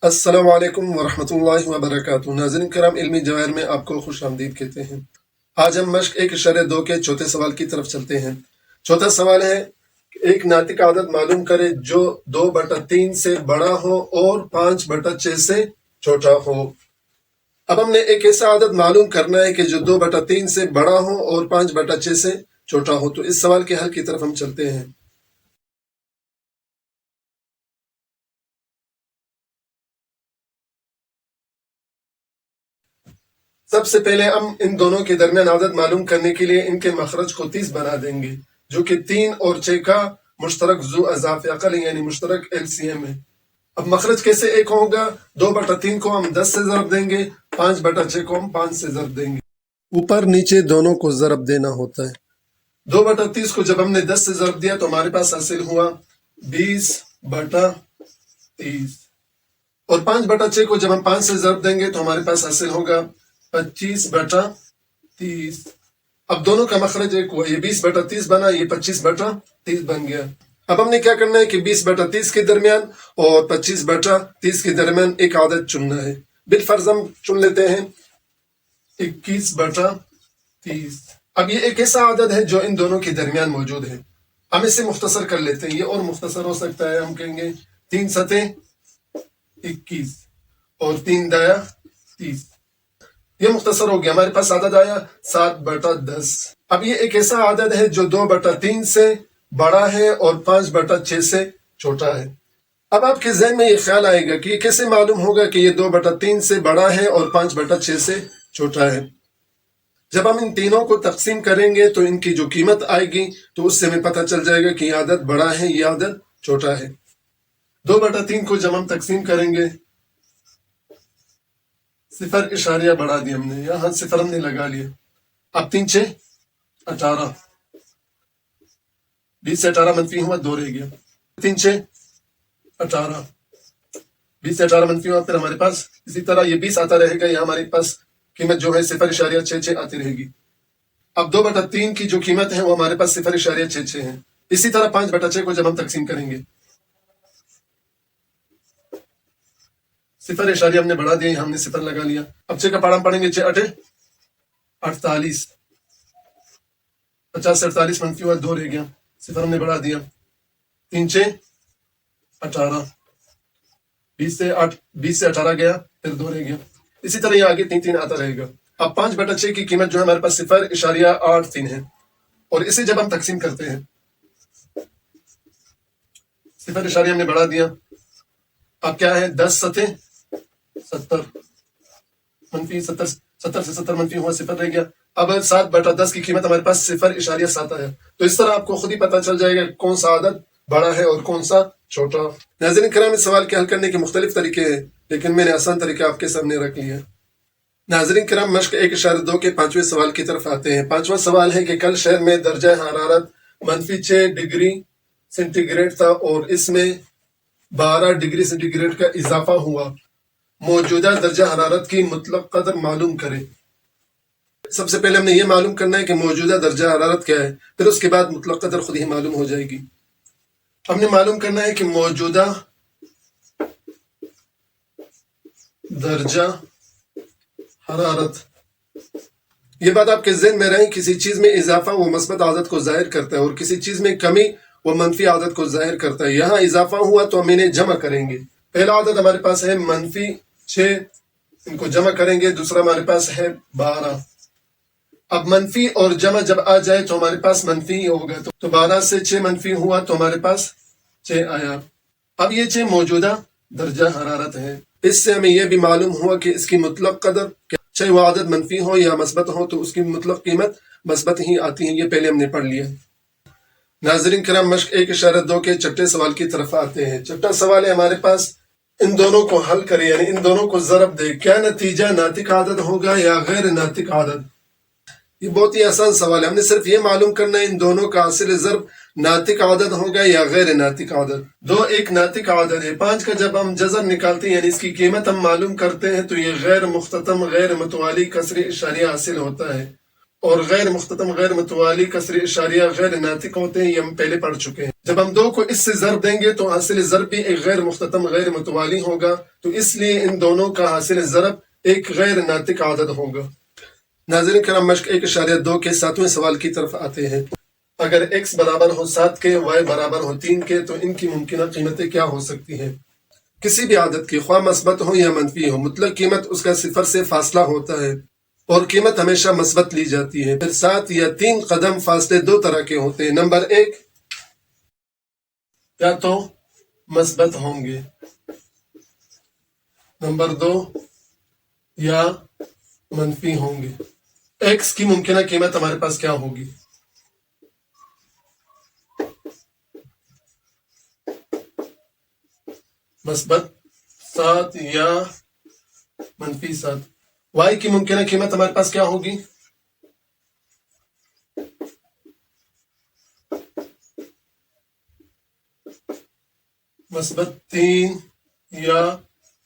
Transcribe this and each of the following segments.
السلام علیکم ورحمۃ اللہ وبرکاتہ۔ ناظرین کرام، علمی جواہر میں آپ کو خوش آمدید کہتے ہیں۔ آج ہم مشق 1.2 کے چوتھے سوال کی طرف چلتے ہیں۔ چوتھا سوال ہے کہ ایک ناطق عدد معلوم کرے جو 2/3 سے بڑا ہو اور 5/6 سے چھوٹا ہو۔ اب ہم نے ایک ایسا عدد معلوم کرنا ہے کہ جو 2/3 سے بڑا ہو اور 5/6 سے چھوٹا ہو۔ تو اس سوال کے حل کی طرف ہم چلتے ہیں۔ سب سے پہلے ہم ان دونوں کے درمیان عدد معلوم کرنے کے لیے ان کے مخرج کو 30 بنا دیں گے، جو کہ 3 اور 6 کا مشترک ذو اضافہ عقل یعنی مشترک LCM ہے۔ اب مخرج کیسے ایک ہوگا؟ 2/3 کو ہم 10 سے ضرب دیں گے، 5/6 کو ہم 5 سے ضرب دیں گے۔ اوپر نیچے دونوں کو ضرب دینا ہوتا ہے۔ 2/30 کو جب ہم نے 10 سے ضرب دیا تو ہمارے پاس حاصل ہوا 20/30، اور 5/6 کو جب ہم 5 سے ضرب دیں گے تو ہمارے پاس حاصل ہوگا 25/30۔ اب دونوں کا مخرج ایک ہوا، یہ 20/30 بنا، یہ 25/30 بن گیا۔ اب ہم نے کیا کرنا ہے کہ 20/30 کے درمیان اور 25/30 کے درمیان ایک عدد چننا ہے۔ بالفرض ہم چن لیتے ہیں 21/30۔ اب یہ ایک ایسا عدد ہے جو ان دونوں کے درمیان موجود ہے۔ ہم اسے مختصر کر لیتے ہیں، یہ اور مختصر ہو سکتا ہے۔ ہم کہیں گے 3 سطح 21 اور 3 دایا 30۔ یہ مختصر ہو گیا، ہمارے پاس عدد آیا 7/10۔ اب یہ ایک ایسا عدد ہے جو 2/3 سے بڑا ہے اور 5/6 سے چھوٹا ہے۔ اب آپ کے ذہن میں یہ خیال آئے گا کہ یہ کیسے معلوم ہوگا کہ یہ 2/3 سے بڑا ہے اور 5/6 سے چھوٹا ہے؟ جب ہم ان تینوں کو تقسیم کریں گے تو ان کی جو قیمت آئے گی تو اس سے ہمیں پتہ چل جائے گا کہ یہ عدد بڑا ہے، یہ عدد چھوٹا ہے۔ 2/3 کو جب ہم تقسیم کریں گے، 0 بڑھا دیا ہم نے، یہاں 0 ہم نے لگا لیا۔ اب 3 6 18، 20 سے 18 منفی ہوا 2 رہ گیا۔ 3 6 18، 20 سے 18 منفی ہوا، پھر ہمارے پاس اسی طرح یہ 20 آتا رہے گا، یہاں ہمارے پاس قیمت جو ہے 0.66 آتی رہے گی۔ اب 2/3 کی جو قیمت ہے وہ ہمارے پاس 0.66 ہے۔ اسی طرح 5/6 کو جب ہم تقسیم کریں گے، 0 ہم نے بڑھا دیا، یہاں ہم نے 0 لگا لیا۔ اب 6 کا پاڑا ہم پڑھیں گے، 6 8 48، 50 سے 48 منفی ہوا 2 رہ گیا، 0 ہم نے بڑھا دیا۔ 3 6 18، 20 سے 18 گیا، پھر 2 رہ گیا۔ اسی طرح یہ آگے 3 3 آتا رہے گا۔ اب 5/6 کی قیمت جو ہے ہمارے پاس 0.83 ہے، اور اسے جب ہم تقسیم کرتے ہیں، 0 ہم نے بڑھا دیا۔ اب کیا ہے؟ 10 سطح 70 منفی 70 سے 70 منفی ہوا 0 رہ گیا۔ اب 7/10 کی قیمت ہمارے پاس 0.7 ہے۔ تو اس طرح آپ کو خود ہی پتہ چل جائے گا کون سا عدد بڑا ہے اور کون سا چھوٹا۔ ناظرین کرام، اس سوال کے حل کرنے کے مختلف طریقے ہیں، لیکن میں نے آسان طریقہ آپ کے سامنے رکھ لیا۔ ناظرین کرام، مشق 1.2 کے 5ویں سوال کی طرف آتے ہیں۔ 5واں سوال ہے کہ کل شہر میں درجہ حرارت -6 ڈگری سینٹی گریڈ تھا اور اس میں 12 ڈگری سینٹی گریڈ کا اضافہ ہوا۔ موجودہ درجہ حرارت کی مطلق قدر معلوم کرے۔ سب سے پہلے ہم نے یہ معلوم کرنا ہے کہ موجودہ درجہ حرارت کیا ہے، پھر اس کے بعد مطلق قدر خود ہی معلوم ہو جائے گی۔ ہم نے معلوم کرنا ہے کہ موجودہ درجہ حرارت، یہ بات آپ کے ذہن میں رہے، کسی چیز میں اضافہ وہ مثبت عدد کو ظاہر کرتا ہے اور کسی چیز میں کمی وہ منفی عدد کو ظاہر کرتا ہے۔ یہاں اضافہ ہوا تو ہم انہیں جمع کریں گے۔ پہلا عدد ہمارے پاس ہے -6، ان کو جمع کریں گے۔ دوسرا ہمارے پاس ہے 12۔ اب منفی اور جمع جب آ جائے تو ہمارے پاس منفی ہی ہوگا، تو 12 سے 6 منفی ہوا تو ہمارے پاس 6 آیا۔ اب یہ 6 موجودہ درجہ حرارت ہے۔ اس سے ہمیں یہ بھی معلوم ہوا کہ اس کی مطلق قدر، چاہے وہ عدد منفی ہو یا مثبت ہو، تو اس کی مطلق قیمت مثبت ہی آتی ہے۔ یہ پہلے ہم نے پڑھ لیا۔ ناظرین کرام، مشق 1.2 کے چھٹے سوال کی طرف آتے ہیں۔ چھٹا سوال ہے ہمارے پاس، ان دونوں کو حل کرے یعنی ان دونوں کو ضرب دے، کیا نتیجہ ناطق عدد ہوگا یا غیر ناطق عدد؟ یہ بہت ہی آسان سوال ہے، ہم نے صرف یہ معلوم کرنا ہے ان دونوں کا حاصل ضرب ناطق عدد ہوگا یا غیر ناطق عدد۔ 2 ایک ناطق عدد ہے، 5 کا جب ہم جذر نکالتے ہیں یعنی اس کی قیمت ہم معلوم کرتے ہیں تو یہ غیر مختتم غیر متوالی کسری اشاریہ حاصل ہوتا ہے۔ اور غیر مختتم غیر متوالی کسر اشاریہ غیر ناطق ہوتے ہیں، یہ ہم پہلے پڑھ چکے ہیں۔ جب ہم دو کو اس سے ضرب دیں گے تو حاصل ضرب بھی ایک غیر مختتم غیر متوالی ہوگا، تو اس لیے ان دونوں کا حاصل ضرب ایک غیر ناطق عدد ہوگا۔ ناظرین کرام، مشق 1.2 کے 7ویں سوال کی طرف آتے ہیں۔ اگر x برابر ہو 7 کے، y برابر ہو 3 کے، تو ان کی ممکنہ قیمتیں کیا ہو سکتی ہیں؟ کسی بھی عدد کی خواہ مثبت ہو یا منفی ہو، مطلق قیمت اس کا صفر سے فاصلہ ہوتا ہے اور قیمت ہمیشہ مثبت لی جاتی ہے۔ پھر 7 یا 3 قدم فاصلے دو طرح کے ہوتے ہیں۔ نمبر 1 یا تو مثبت ہوں گے، نمبر 2 یا منفی ہوں گے۔ x کی ممکنہ قیمت ہمارے پاس کیا ہوگی؟ مثبت 7 یا منفی 7۔ y کی ممکنہ قیمت ہمارے پاس کیا ہوگی؟ مثبت 3 یا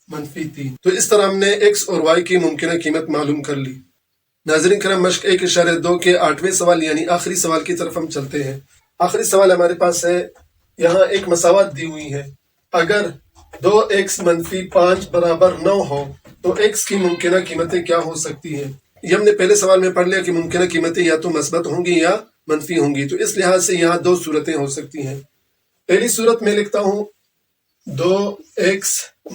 منفی 3۔ تو اس طرح ہم نے x اور y کی ممکنہ قیمت معلوم کر لی۔ ناظرین کرام، مشق 1.2 کے 8ویں سوال یعنی آخری سوال کی طرف ہم چلتے ہیں۔ آخری سوال ہمارے پاس ہے، یہاں ایک مساوات دی ہوئی ہے۔ اگر 2x منفی 5 برابر 9 ہو تو x کی ممکنہ قیمتیں کیا ہو سکتی ہیں؟ یہ ہم نے پہلے سوال میں پڑھ لیا کہ ممکنہ قیمتیں یا تو مثبت ہوں گی یا منفی ہوں گی، تو اس لحاظ سے یہاں دو صورتیں ہو سکتی ہیں۔ پہلی صورت میں لکھتا ہوں 2x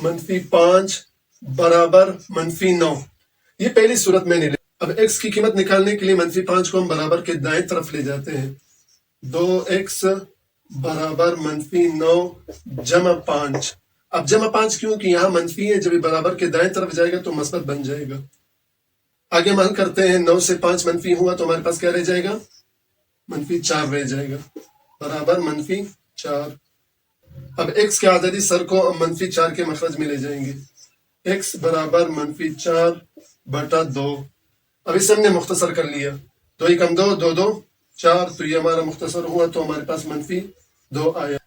منفی 5 برابر منفی 9، یہ پہلی صورت میں نے لکھا۔ اب x کی قیمت نکالنے کے لیے منفی 5 کو ہم برابر کے دائیں طرف لے جاتے ہیں۔ 2x برابر منفی 9 جمع 5۔ اب جمع 5 کیوں کہ یہاں منفی ہے، جب یہ برابر کے دائیں طرف جائے گا تو مثبت بن جائے گا۔ آگے ہم حل کرتے ہیں، 9 سے 5 منفی ہوا تو ہمارے پاس کیا رہ جائے گا؟ منفی 4 رہ جائے گا، برابر منفی 4۔ اب x کے عددی سر کو ہم منفی 4 کے مخرج میں لے جائیں گے۔ x برابر منفی 4 بٹا 2۔ اب اسے ہم نے مختصر کر لیا، 2 × 2 2 2 4، تو یہ ہمارا مختصر ہوا تو ہمارے پاس منفی 2 آیا۔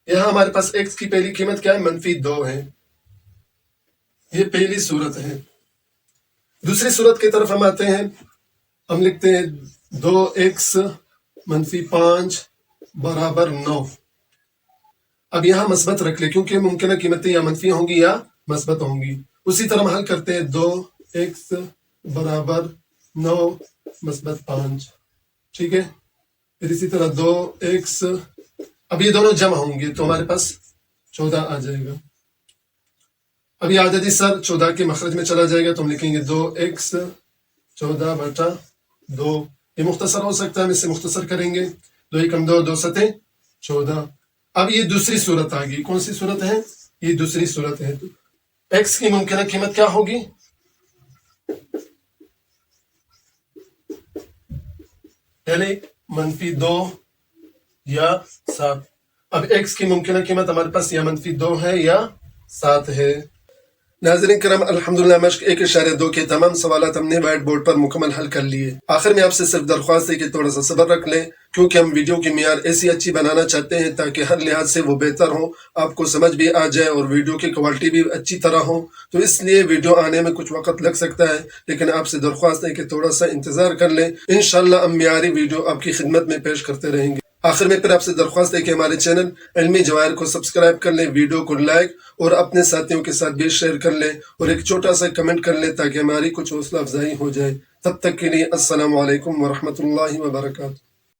یہاں ہمارے پاس x کی پہلی قیمت کیا ہے؟ منفی 2 ہے، یہ پہلی صورت ہے۔ دوسری صورت کی طرف ہم آتے ہیں، ہم لکھتے ہیں 2x منفی 5 برابر 9۔ اب یہاں مثبت رکھ لے کیونکہ ممکنہ قیمتیں یا منفی ہوں گی یا مثبت ہوں گی۔ اسی طرح ہم حل کرتے ہیں، 2x برابر 9 مثبت 5، ٹھیک ہے۔ پھر اسی طرح 2x، اب یہ دونوں جمع ہوں گے تو ہمارے پاس 14 آ جائے گا۔ اب یہ عددی سر 14 کے مخرج میں چلا جائے گا تو ہم لکھیں گے 2x 14 بٹا 2۔ یہ مختصر ہو سکتا ہے، ہم اس سے مختصر کریں گے، 2 × 2 2 7 14۔ اب یہ دوسری صورت آ گئی، کون سی صورت ہے؟ یہ دوسری صورت ہے۔ تو x کی ممکنہ قیمت کیا ہوگی؟ پہلے منفی 2 یا 7۔ اب x کی ممکنہ قیمت ہمارے پاس یا منفی 2 ہے یا 7 ہے۔ ناظرین کرام، الحمدللہ مشق 1.2 کے تمام سوالات ہم نے وائٹ بورڈ پر مکمل حل کر لیے۔ آخر میں آپ سے صرف درخواست ہے کہ تھوڑا سا صبر رکھ لیں، کیونکہ ہم ویڈیو کی معیار ایسی اچھی بنانا چاہتے ہیں تاکہ ہر لحاظ سے وہ بہتر ہو، آپ کو سمجھ بھی آ جائے اور ویڈیو کی کوالٹی بھی اچھی طرح ہو۔ تو اس لیے ویڈیو آنے میں کچھ وقت لگ سکتا ہے، لیکن آپ سے درخواست ہے کہ تھوڑا سا انتظار کر لیں، انشاءاللہ ہم معیاری ویڈیو آپ کی خدمت میں پیش کرتے رہیں گے۔ آخر میں پھر آپ سے درخواست ہے کہ ہمارے چینل علمی جواہر کو سبسکرائب کر لیں، ویڈیو کو لائک اور اپنے ساتھیوں کے ساتھ بھی شیئر کر لیں اور ایک چھوٹا سا کمنٹ کر لیں تاکہ ہماری کچھ حوصلہ افزائی ہو جائے۔ تب تک کے لیے السلام علیکم ورحمۃ اللہ وبرکاتہ۔